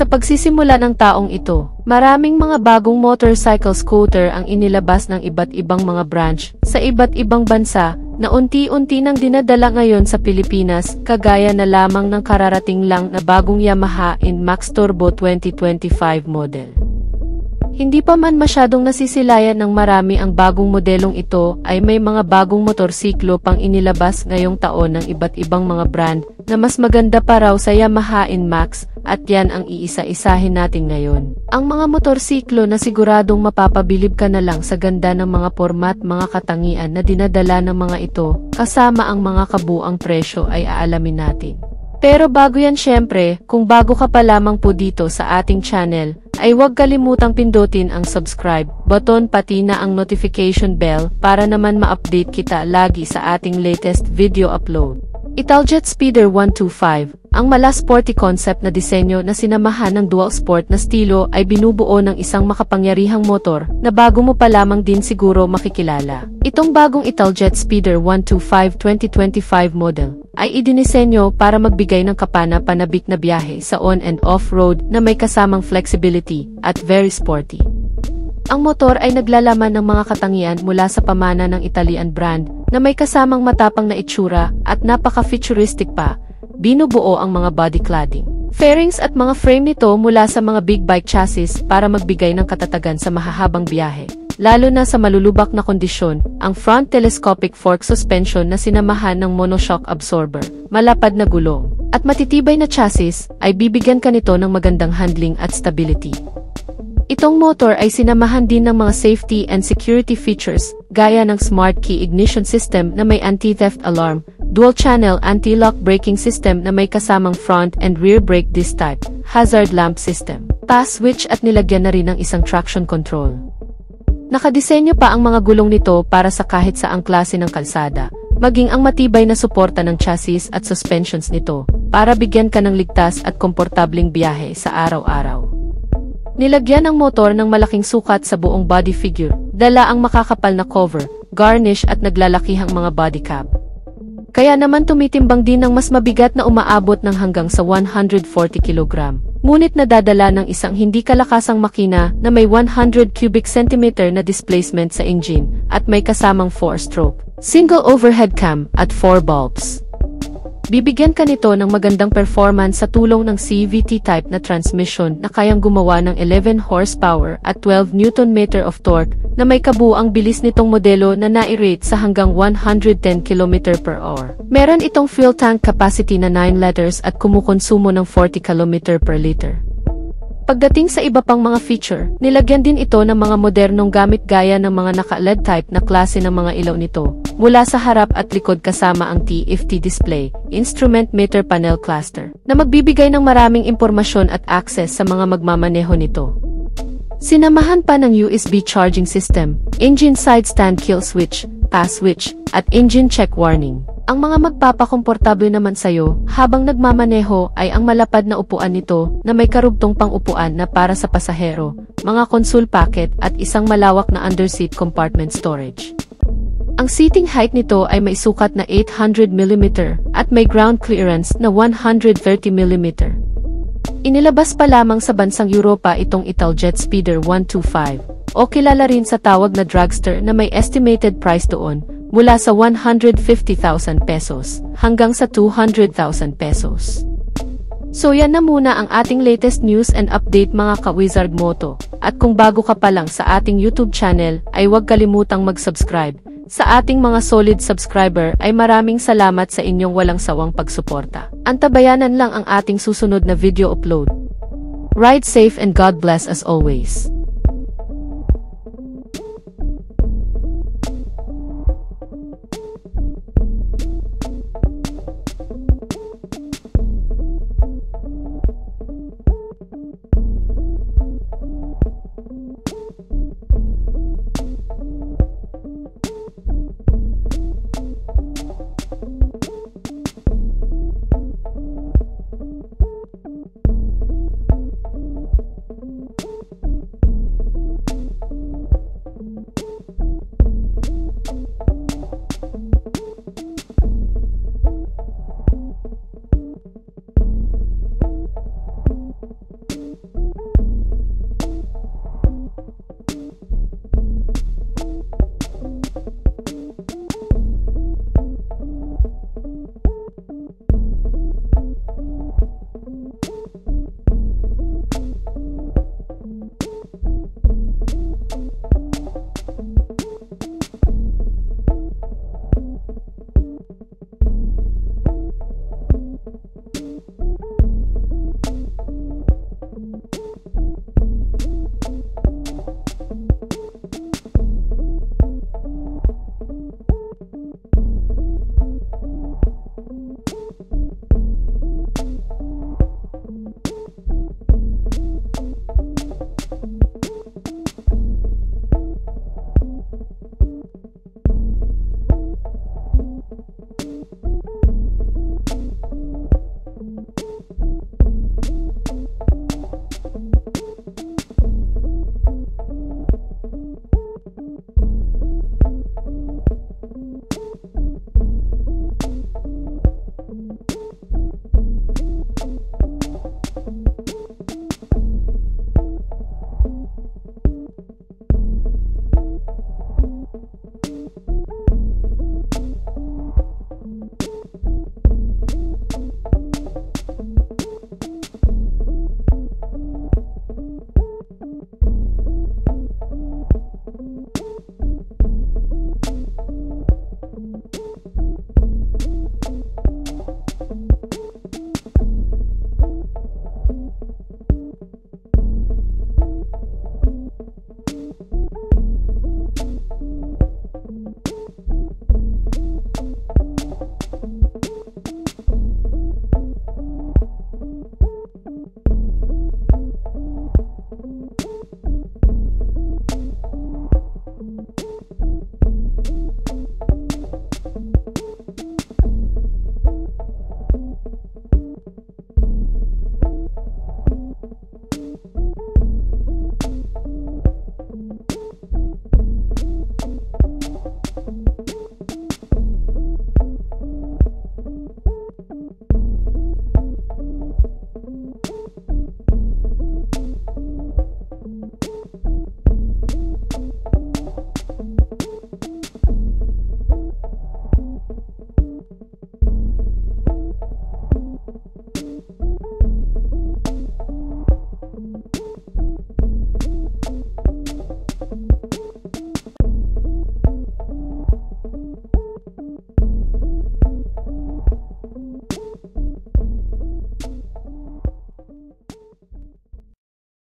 Sa pagsisimula ng taong ito, maraming mga bagong motorcycle scooter ang inilabas ng iba't ibang mga branch sa iba't ibang bansa na unti-unti nang dinadala ngayon sa Pilipinas, kagaya na lamang ng kararating lang na bagong Yamaha NMAX Turbo 2025 model. Hindi pa man masyadong nasisilayan ng marami ang bagong modelong ito, ay may mga bagong motorsiklo pang inilabas ngayong taon ng iba't ibang mga brand na mas maganda pa raw sa Yamaha NMAX, at yan ang iisa-isahin natin ngayon. Ang mga motorsiklo na siguradong mapapabilib ka na lang sa ganda ng mga format, mga katangian na dinadala ng mga ito, kasama ang mga kabuang presyo ay aalamin natin. Pero bago yan, syempre, kung bago ka pa lamang po dito sa ating channel, ay huwag kalimutang pindutin ang subscribe button pati na ang notification bell para naman ma-update kita lagi sa ating latest video upload. Italjet Speeder 125, ang mala-sporty concept na disenyo na sinamahan ng dual sport na estilo ay binubuo ng isang makapangyarihang motor na bago mo pa lamang din siguro makikilala. Itong bagong Italjet Speeder 125 2025 model ay idinisenyo para magbigay ng kapana-panabik na biyahe sa on and off-road na may kasamang flexibility at very sporty. Ang motor ay naglalaman ng mga katangian mula sa pamana ng Italian brand na may kasamang matapang na itsura at napaka-futuristic pa. Binubuo ang mga body cladding, fairings at mga frame nito mula sa mga big bike chassis para magbigay ng katatagan sa mahahabang biyahe. Lalo na sa malulubak na kondisyon, ang front telescopic fork suspension na sinamahan ng monoshock absorber, malapad na gulong, at matitibay na chassis ay bibigyan ka nito ng magandang handling at stability. Itong motor ay sinamahan din ng mga safety and security features, gaya ng Smart Key Ignition System na may anti-theft alarm, dual-channel anti-lock braking system na may kasamang front and rear brake disc type, hazard lamp system, pass switch at nilagyan na rin ng isang traction control. Nakadisenyo pa ang mga gulong nito para sa kahit saang klase ng kalsada, maging ang matibay na suporta ng chassis at suspensions nito, para bigyan ka ng ligtas at komportabling biyahe sa araw-araw. Nilagyan ng motor ng malaking sukat sa buong body figure, dala ang makakapal na cover, garnish at naglalakihang mga body cap. Kaya naman tumitimbang din ng mas mabigat na umaabot ng hanggang sa 140 kg. Ngunit nadadala ng isang hindi kalakasang makina na may 100 cubic centimeter na displacement sa engine at may kasamang 4-stroke, single overhead cam at 4 bulbs. Bibigyan ka nito ng magandang performance sa tulong ng CVT type na transmission na kayang gumawa ng 11 horsepower at 12 Nm of torque na may kabuuang bilis nitong modelo na nai-rate sa hanggang 110 km/h. Meron itong fuel tank capacity na 9 liters at kumukonsumo ng 40 km/liter. Pagdating sa iba pang mga feature, nilagyan din ito ng mga modernong gamit gaya ng mga naka-LED type na klase ng mga ilaw nito, mula sa harap at likod kasama ang TFT display, instrument meter panel cluster, na magbibigay ng maraming impormasyon at access sa mga magmamaneho nito. Sinamahan pa ng USB charging system, engine side stand kill switch, pass switch, at engine check warning. Ang mga magpapakomportable naman sa'yo habang nagmamaneho ay ang malapad na upuan nito na may karugtong pang-upuan na para sa pasahero, mga console pocket at isang malawak na underseat compartment storage. Ang seating height nito ay may sukat na 800 mm at may ground clearance na 130 mm. Inilabas pa lamang sa bansang Europa itong Italjet Speeder 125, o kilala rin sa tawag na dragster na may estimated price doon, mula sa 150,000 pesos hanggang sa 200,000 pesos. So yan na muna ang ating latest news and update mga ka-Wizard Moto. At kung bago ka pa lang sa ating YouTube channel ay huwag kalimutang mag-subscribe. Sa ating mga solid subscriber ay maraming salamat sa inyong walang sawang pagsuporta. Antabayanan lang ang ating susunod na video upload. Ride safe and God bless as always.